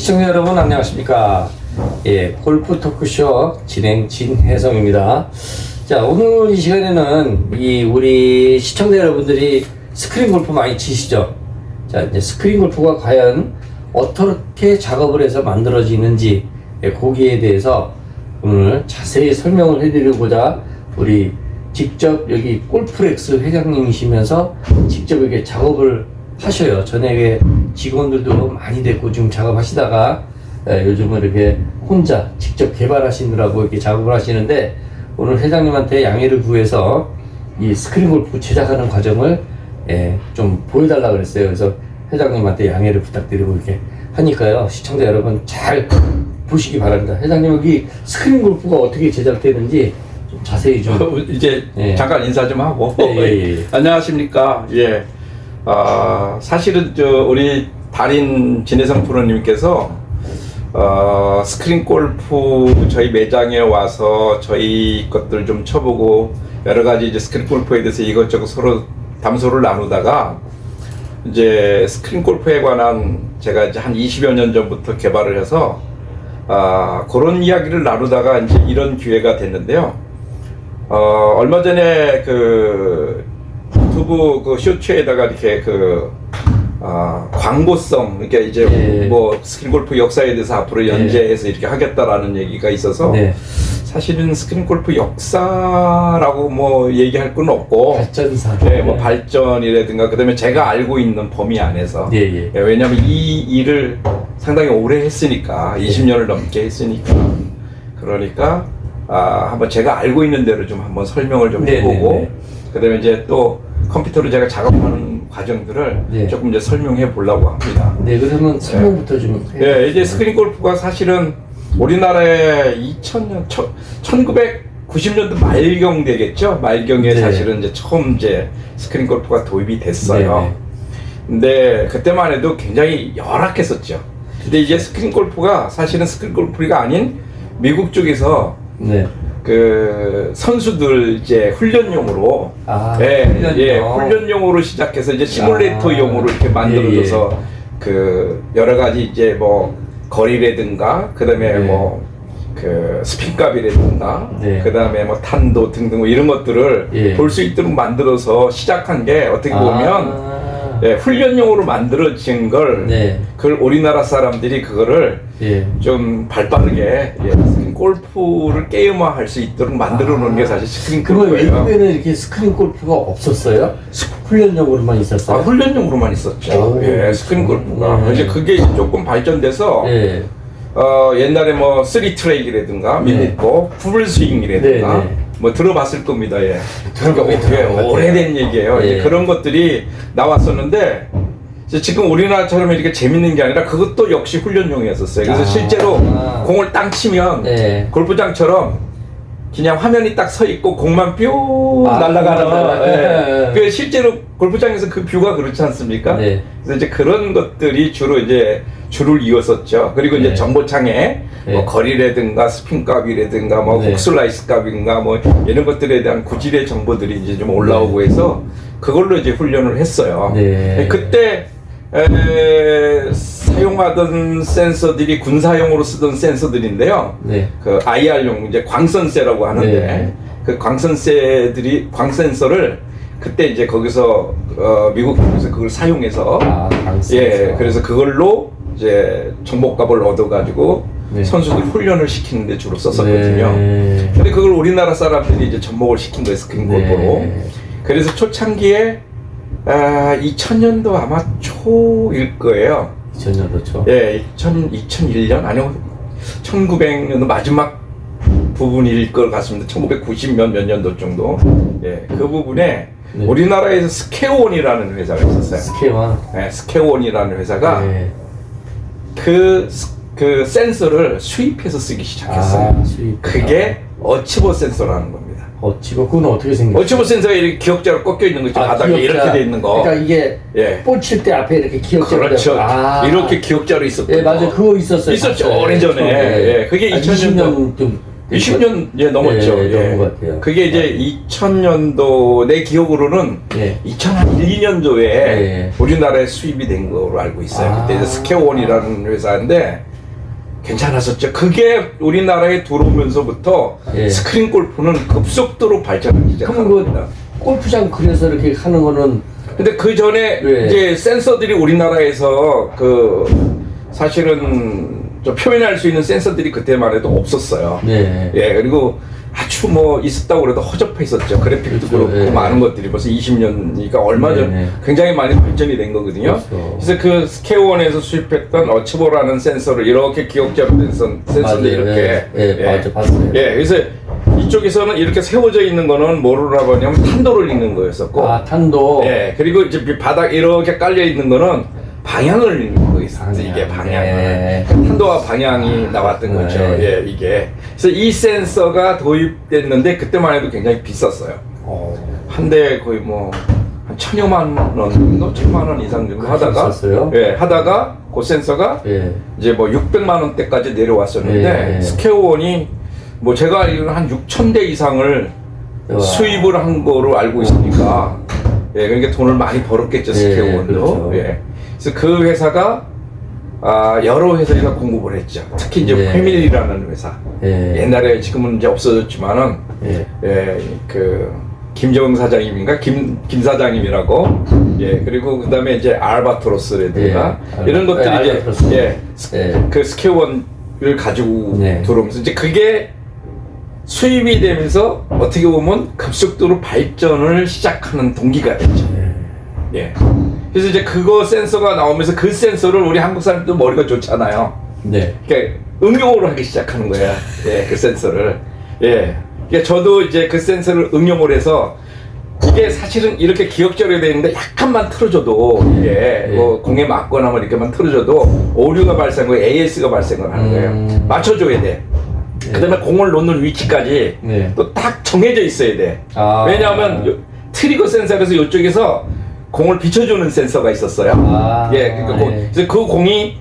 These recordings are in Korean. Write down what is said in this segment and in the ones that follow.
시청자 여러분 안녕하십니까. 골프 토크쇼 진행 진혜성입니다. 자, 오늘 이 시간에는 우리 시청자 여러분들이 스크린 골프 많이 치시죠? 자, 이제 스크린 골프가 과연 어떻게 작업을 해서 만들어지는지 거기에 대해서 오늘 자세히 설명을 해드리고자 우리 직접 여기 골프렉스 회장님이시면서 직접 이렇게 작업을 하셔요. 전에 직원들도 많이 됐고 지금 작업하시다가 요즘은 이렇게 혼자 직접 개발하시느라고 이렇게 작업을 하시는데 오늘 회장님한테 양해를 구해서 이 스크린 골프 제작하는 과정을 좀 보여달라 그랬어요. 그래서 회장님한테 양해를 부탁드리고 이렇게 하니까요. 시청자 여러분 잘 보시기 바랍니다. 회장님 여기 스크린 골프가 어떻게 제작되는지 좀 자세히 좀 이제 잠깐 인사 좀 하고. 안녕하십니까. 사실은 우리 달인 진혜성 프로님께서 스크린 골프 저희 매장에 와서 저희 것들 좀 쳐보고 여러 가지 이제 스크린 골프에 대해서 이것저것 서로 담소를 나누다가 이제 스크린 골프에 관한 제가 이제 한 20여 년 전부터 개발을 해서 그런 이야기를 나누다가 이제 이런 기회가 됐는데요. 얼마 전에 유튜브 쇼츠에다가 이렇게 광고성, 그러니까 이제 뭐 스크린 골프 역사에 대해서 앞으로 연재해서 이렇게 하겠다라는 얘기가 있어서 사실은 스크린 골프 역사라고 뭐 얘기할 건 없고 발전사, 뭐 발전이라든가 그다음에 제가 알고 있는 범위 안에서 왜냐하면 이 일을 상당히 오래 했으니까 20년을 넘게 했으니까 그러니까 한번 제가 알고 있는 대로 좀 한번 설명을 좀 해보고 그다음에 이제 또 컴퓨터로 제가 작업하는 과정들을 조금 이제 설명해 보려고 합니다. 그러면 설명부터 좀 이제 스크린 골프가 사실은 우리나라에 1990년도 말경 되겠죠? 말경에 사실은 이제 처음 이제 스크린 골프가 도입이 됐어요. 근데 그때만 해도 굉장히 열악했었죠. 근데 이제 스크린 골프가 사실은 스크린 골프가 아닌 미국 쪽에서 선수들 이제 훈련용으로 훈련용으로 시작해서 이제 시뮬레이터용으로 이렇게 만들어져서 여러 가지 이제 뭐 거리라든가 그다음에 스핀값이라든가 그다음에 뭐 탄도 등등 뭐 이런 것들을 볼 수 있도록 만들어서 시작한 게 어떻게 보면 훈련용으로 만들어진 걸 그걸 우리나라 사람들이 그거를 좀 발빠르게 스크린 골프를 게임화할 수 있도록 만들어 놓은 게 사실 스크린 골프예요. 그럼 외국에는 이렇게 스크린 골프가 없었어요? 훈련용으로만 있었어요? 훈련용으로만 있었죠. 스크린 골프가 이제 그게 조금 발전돼서 옛날에 뭐 3트랙이라든가 미니고 풀스윙이라든가 뭐 들어봤을 겁니다. 오래된 얘기예요. 이제 그런 것들이 나왔었는데 지금 우리나라처럼 이렇게 재밌는 게 아니라 그것도 역시 훈련용이었었어요. 그래서 실제로 공을 땅 치면 골프장처럼 그냥 화면이 딱 서 있고 공만 뿅 날아가는 그 실제로 골프장에서 그 뷰가 그렇지 않습니까? 그래서 이제 그런 것들이 주로 이제 줄을 이었었죠. 그리고 이제 정보창에 뭐 거리라든가 스핀값이라든가 뭐 훅슬라이스 값인가 뭐 이런 것들에 대한 구질의 정보들이 이제 좀 올라오고 해서 그걸로 이제 훈련을 했어요. 그때 사용하던 센서들이 군사용으로 쓰던 센서들인데요. 그 IR용 이제 광선세라고 하는데 그 광센서를 그때 이제 거기서 미국에서 그걸 사용해서 그래서 그걸로 이제 정보값을 얻어가지고 선수들 훈련을 시키는데 주로 썼었거든요. 근데 그걸 우리나라 사람들이 이제 접목을 시킨 거예요, 스크린 골프로. 그래서 초창기에 2000년도 아마 초일 거예요. 2000년도 초? 2001년 아니요 1900년도 마지막 부분일 것 같습니다. 1990 몇 년도 정도. 그 부분에 우리나라에서 스케온이라는 회사가 있었어요. 스케온이라는 회사가 그 센서를 수입해서 쓰기 시작했어요. 그게 어치버 센서라는 겁니다. 어치버 그건 어떻게 생겼어요? 어치버 센서가 이렇게 기억자로 꺾여 있는 거죠. 바닥에 이렇게 돼 있는 거. 그러니까 이게 볼 칠 때 앞에 이렇게 기억자로 이렇게 기억자로 있었거든요. 맞아요. 그거 있었어요. 있었죠. 오래전에. 그게 2000년 좀 20년 넘었죠. 넘은 것 같아요. 그게 이제 2000년도 내 기억으로는 2001, 2년도에 우리나라에 수입이 된 거로 알고 있어요. 그때 이제 스케온이라는 회사인데 괜찮았었죠. 그게 우리나라에 들어오면서부터 예. 스크린 골프는 급속도로 발전하기 시작합니다. 그럼 그 골프장 그래서 이렇게 하는 거는 근데 그 전에 예. 이제 센서들이 우리나라에서 사실은 좀 표현할 수 있는 센서들이 그때만 해도 없었어요. 네. 예, 그리고 아주 뭐 있었다고 그래도 허접해 있었죠. 그래픽도 그렇죠. 그렇고 예. 많은 것들이 벌써 20년이니까 얼마 전 네. 굉장히 많이 발전이 된 거거든요. 그렇죠. 그래서 그 스케어원에서 수입했던 어처보라는 센서를 이렇게 기억자로 된 센서인데 맞아요. 이렇게 예, 맞아, 봤어요. 예, 그래서 이쪽에서는 이렇게 세워져 있는 거는 뭐라고 하냐면 탄도를 읽는 거였었고 아, 탄도. 예, 그리고 이제 바닥 이렇게 깔려 있는 거는 방향을 읽는 거 있었어요. 이게 방향을. 예. 탄도와 방향이 나왔던 거죠. 예. 예, 이게. 그래서 이 센서가 도입됐는데 그때만 해도 굉장히 비쌌어요. 한 대에 거의 뭐 한 1,000여만 원 정도, 1,000만 원 이상 정도 하다가 비쌌어요? 예, 하다가 그 센서가 예. 이제 뭐 600만 원대까지 내려왔었는데 예. 스퀘어원이 뭐 제가 알기로는 한 6,000대 이상을 우와. 수입을 한 거로 알고 있으니까 예, 그러니까 돈을 많이 벌었겠죠, 예, 스퀘어원도. 그렇죠. 예. 그래서 그 회사가 여러 회사가 공급을 했죠. 특히 이제 예. 패밀리라는 회사. 예. 옛날에 지금은 이제 없어졌지만은 예. 예, 김정 사장님인가 김 사장님이라고 예, 그리고 그다음에 이제 알바트로스라든가 예. 이런 것들이 알바트로스. 이제 예. 그 스퀘어원을 가지고 네. 들어오면서 이제 그게 수입이 되면서 어떻게 보면 급속도로 발전을 시작하는 동기가 됐죠. 예. 그래서 이제 그거 센서가 나오면서 그 센서를 우리 한국 사람들도 머리가 좋잖아요. 네. 그러니까 응용으로 하기 시작하는 거야. 예, 그 센서를. 예. 그러니까 저도 이제 그 센서를 응용을 해서 이게 사실은 이렇게 기억절에 되어 있는데 약간만 틀어줘도 이게 뭐 공에 맞거나 뭐 이렇게만 틀어줘도 오류가 발생하고 AS가 발생을 하는 거예요. 맞춰줘야 돼. 그다음에 공을 놓는 위치까지 네. 또 딱 정해져 있어야 돼. 아. 왜냐하면 트리거 센서에서 이쪽에서 공을 비춰주는 센서가 있었어요. 아. 예, 그러니까 네. 그래서 그 공이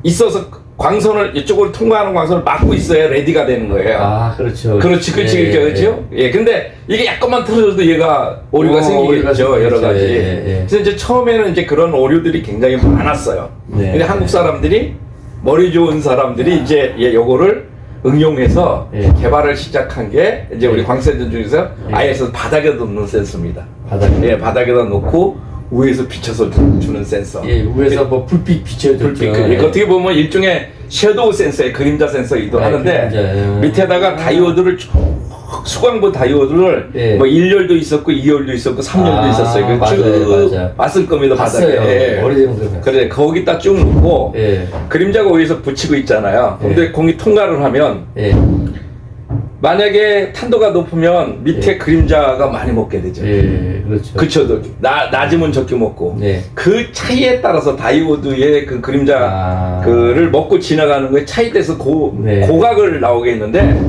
있어서 광선을 이쪽으로 통과하는 광선을 막고 있어야 레디가 되는 거예요. 아, 그렇죠. 그렇지, 예, 그렇죠. 예, 근데 이게 약간만 틀어줘도 얘가 오류가 생기겠죠, 오류가 여러 생기겠죠. 가지. 예. 그래서 이제 처음에는 이제 그런 오류들이 굉장히 많았어요. 네. 근데 한국 사람들이 머리 좋은 사람들이 이제 요거를 응용해서 개발을 시작한 게 이제 우리 광센전 중에서 아예 바닥에다 놓는 센서입니다. 바닥에. 예, 바닥에다 놓고 위에서 비춰서 주는 센서. 예, 위에서 뭐 불빛 비춰줬죠. 불빛. 어떻게 보면 일종의 섀도우 센서의 그림자 센서이기도 하는데 그림자. 밑에다가 다이오드를 쭉 수광부 다이오드를 뭐 1열도 있었고 2열도 있었고 3열도 있었어요. 그 맞아요. 봤을 겁니다. 봤어요. 바닥에. 오래전부터. 그래 거기 딱 쭉 놓고 그림자가 위에서 붙이고 있잖아요. 근데 공이 통과를 하면 만약에 탄도가 높으면 밑에 그림자가 많이 먹게 되죠. 그렇죠. 그쵸. 낮으면 적게 먹고. 그 차이에 따라서 다이오드의 그 그림자 그를 먹고 지나가는 거에 차이돼서 고각을 나오게 했는데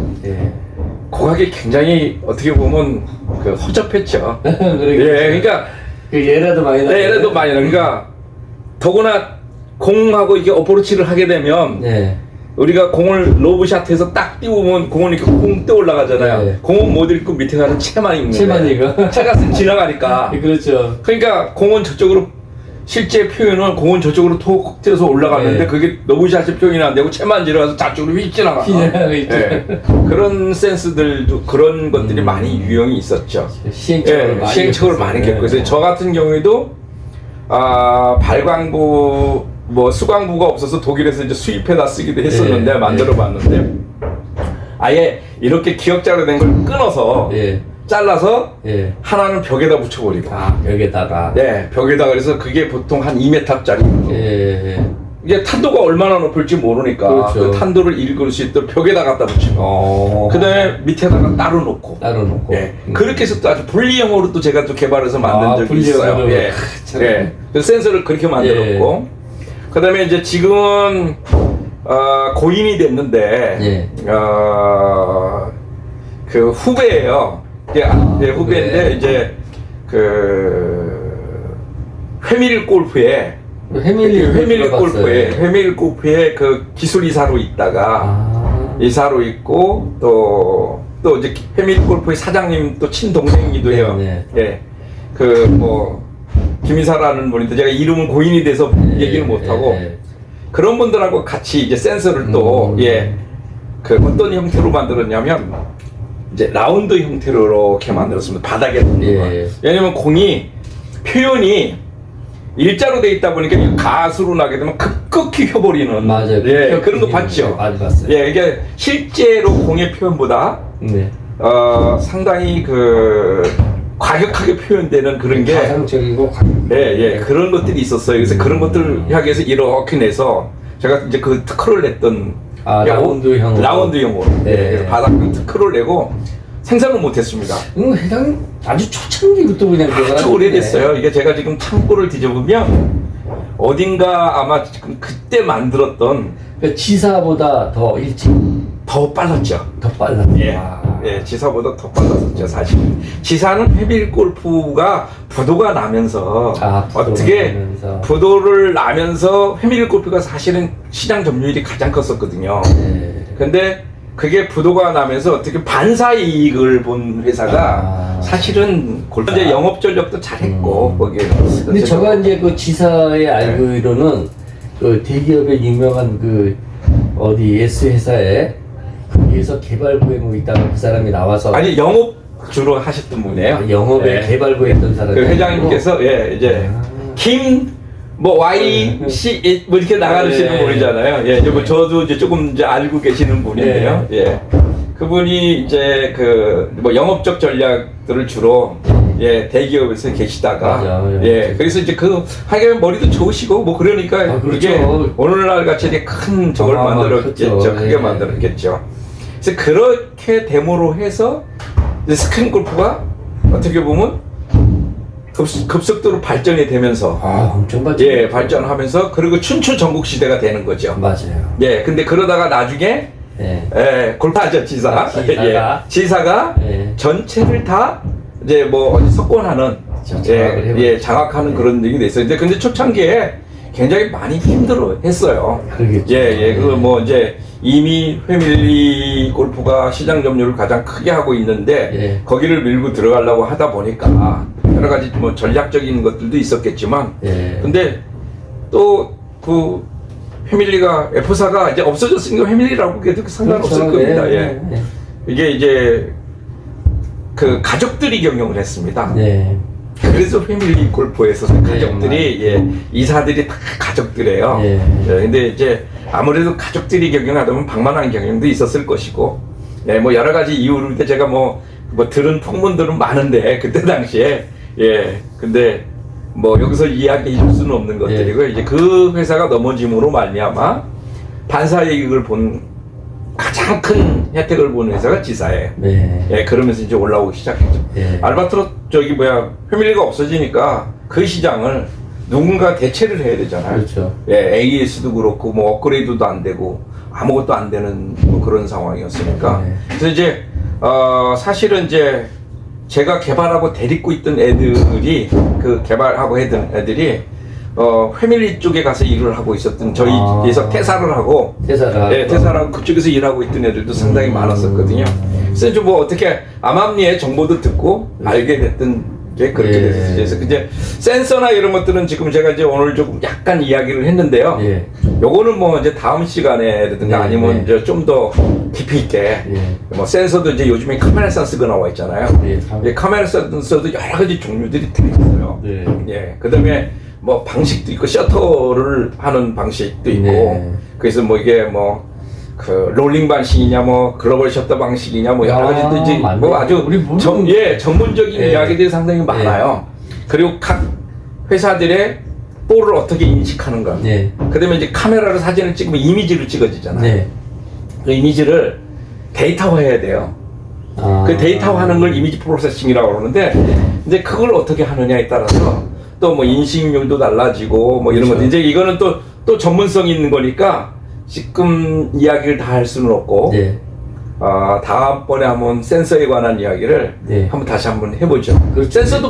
고각이 굉장히 어떻게 보면 그 허접했죠. 그러니까 그 얘라도 많이 나. 얘라도 많이 나. 그러니까 더구나 공하고 이게 어프로치를 하게 되면 우리가 공을 로브샷해서 딱 띄우면 공은 이렇게 공 떠 올라가잖아요. 공은 못 읽고 밑에 가는 채만 읽는 채만 채가 지나가니까. 그렇죠. 그러니까 공은 저쪽으로 실제 표현은 공은 저쪽으로 톡 튀어서 올라가는데 그게 로브샷의 표현이 안 되고 채만 지나가서 저쪽으로 휙 지나가. 그런 센스들도 그런 것들이 많이 유형이 있었죠. 시행착오를 많이 겪고. 그래서 저 같은 경우에도 발광부 뭐 수광부가 없어서 독일에서 이제 수입해다 쓰기도 했었는데 만들어봤는데 아예 이렇게 기억자로 된 걸 끊어서 잘라서 하나는 벽에다 붙여버리고 벽에다가 벽에다가 그래서 그게 보통 한 2m짜리 이게 탄도가 얼마나 높을지 모르니까 그렇죠. 그 탄도를 읽을 수 있도록 벽에다 갖다 붙이고 그 다음에 밑에다가 따로 놓고 그렇게 해서 또 아주 분리형으로 또 제가 또 개발해서 만든 적이 있어요. 그래서 센서를 그렇게 만들었고 그 다음에 이제 지금은 고인이 됐는데 그 후배예요. 후배인데 이제 그 회밀 골프에 회밀 골프에 그 기술 이사로 있다가 이사로 있고 또 이제 회밀 골프의 사장님 또 친동생이기도 해요. 그 뭐 김이사라는 분인데 제가 이름은 고인이 돼서 얘기를 못 하고 그런 분들하고 같이 이제 센서를 또 그 어떤 형태로 만들었냐면 이제 라운드 형태로 이렇게 만들었습니다. 바닥에 놓는 거. 왜냐면 공이 표현이 일자로 돼 있다 보니까 가수로 나게 되면 급격히 휘어버리는. 맞아요. 예, 그런 거 봤죠. 많이 봤어요. 예, 이게 실제로 공의 표현보다 상당히 그 과격하게 표현되는 그런 게 가상적이고 그런 것들이 있었어요. 그래서 그런 것들을 하기 위해서 이렇게 내서 제가 이제 그 특허를 냈던 라운드형으로 그래서 바닥 특허를 내고 생산을 못했습니다. 회장님 아주 초창기부터 그냥 아주 오래됐어요. 이게 제가 지금 창고를 뒤져보면 어딘가 아마 지금 그때 만들었던 그러니까 지사보다 더 일찍 더 빨랐죠. 더 빨랐죠. 예, 지사보다 더 빨랐었죠. 사실 지사는 헤빌 골프가 부도가 나면서 어떻게 부도를 나면서 헤빌 골프가 사실은 시장 점유율이 가장 컸었거든요. 근데 그게 부도가 나면서 어떻게 반사 이익을 본 회사가 사실은 골프 이제 영업 전력도 잘했고 거기에. 근데 제가 이제 그 지사에 알기로는 그 대기업의 유명한 그 어디 S 회사에 거기에서 개발부에 뭐 있다가 그 사람이 나와서 아니 영업 주로 하셨던 분이에요. 영업에 개발부에 있던 사람이. 그 회장님께서 이제 김 뭐 YC 뭐 이렇게 나가시는 분이잖아요. 이제 뭐 저도 이제 조금 이제 알고 계시는 분인데요. 그분이 이제 그 뭐 영업적 전략들을 주로 대기업에서 계시다가 그래서 이제 그 하여간 머리도 좋으시고 뭐 그러니까 그게 오늘날 같이 이렇게 큰 저걸 만들었겠죠. 크게 만들었겠죠. 그래서 그렇게 데모로 해서 이제 스크린 골프가 어떻게 보면 급속도로 발전이 되면서 엄청 발전하면서 그리고 춘추 전국 시대가 되는 거죠. 맞아요. 근데 그러다가 나중에 골프하죠 지사가 전체를 다 이제 뭐 석권하는 장악하는 그런 얘기도 있어요. 근데 초창기에 굉장히 많이 힘들어했어요. 그 뭐 이제 이미 패밀리 골프가 시장 점유율을 가장 크게 하고 있는데 거기를 밀고 들어가려고 하다 보니까 여러 가지 뭐 전략적인 것들도 있었겠지만 근데 또 그 패밀리가 F사가 이제 없어졌으니까 패밀리라고 해도 상관없을 겁니다. 이게 이제 그 가족들이 경영을 했습니다. 그래서 패밀리 골프에서 가족들이 이사들이 다 가족들이에요. 근데 이제 아무래도 가족들이 경영하다 보면 방만한 경영도 있었을 것이고 뭐 여러 가지 이유로 제가 뭐 들은 풍문들은 많은데 그때 당시에 근데 뭐 여기서 이야기해 줄 수는 없는 것들이고 이제 그 회사가 넘어짐으로 말미암아 반사 이익을 본 가장 큰 혜택을 본 회사가 지사예요. 그러면서 이제 올라오기 시작했죠. 알바트로 패밀리가 없어지니까 그 시장을 누군가 대체를 해야 되잖아요. 그렇죠. AS도 그렇고 뭐 업그레이드도 안 되고 아무것도 안 되는 뭐 그런 상황이었으니까. 그래서 이제 사실은 이제 제가 개발하고 데리고 있던 애들이 그 개발하고 했던 애들이 패밀리 쪽에 가서 일을 하고 있었던 저희에서 퇴사를 하고 그쪽에서 일하고 있던 애들도 상당히 많았었거든요. 그래서 좀 뭐 어떻게 암암리의 정보도 듣고 알게 됐던 게 그렇게 됐었죠. 그래서 이제 센서나 이런 것들은 지금 제가 이제 오늘 조금 약간 이야기를 했는데요. 요거는 뭐 이제 다음 시간에라든가 아니면 이제 좀 더 깊이 있게 뭐 센서도 이제 요즘에 카메라 센서가 나와 있잖아요. 카메라 센서도 여러 가지 종류들이 들어있어요. 그다음에 뭐 방식도 있고 셔터를 하는 방식도 있고 그래서 뭐 이게 뭐 그 롤링 방식이냐 뭐 글로벌 셔터 방식이냐 뭐 여러 가지도 이제 뭐 아주 전문적인 이야기들이 상당히 많아요. 그리고 각 회사들의 볼을 어떻게 인식하는가. 그다음에 이제 카메라로 사진을 찍으면 이미지를 찍어지잖아요. 그 이미지를 데이터화해야 돼요. 그 데이터화하는 걸 이미지 프로세싱이라고 그러는데 이제 그걸 어떻게 하느냐에 따라서 또 뭐 인식률도 달라지고 뭐 이런 것들 이제 이거는 또 전문성이 있는 거니까 지금 이야기를 다 할 수는 없고 다음번에 한번 센서에 관한 이야기를 한번 다시 한번 해보죠. 센서도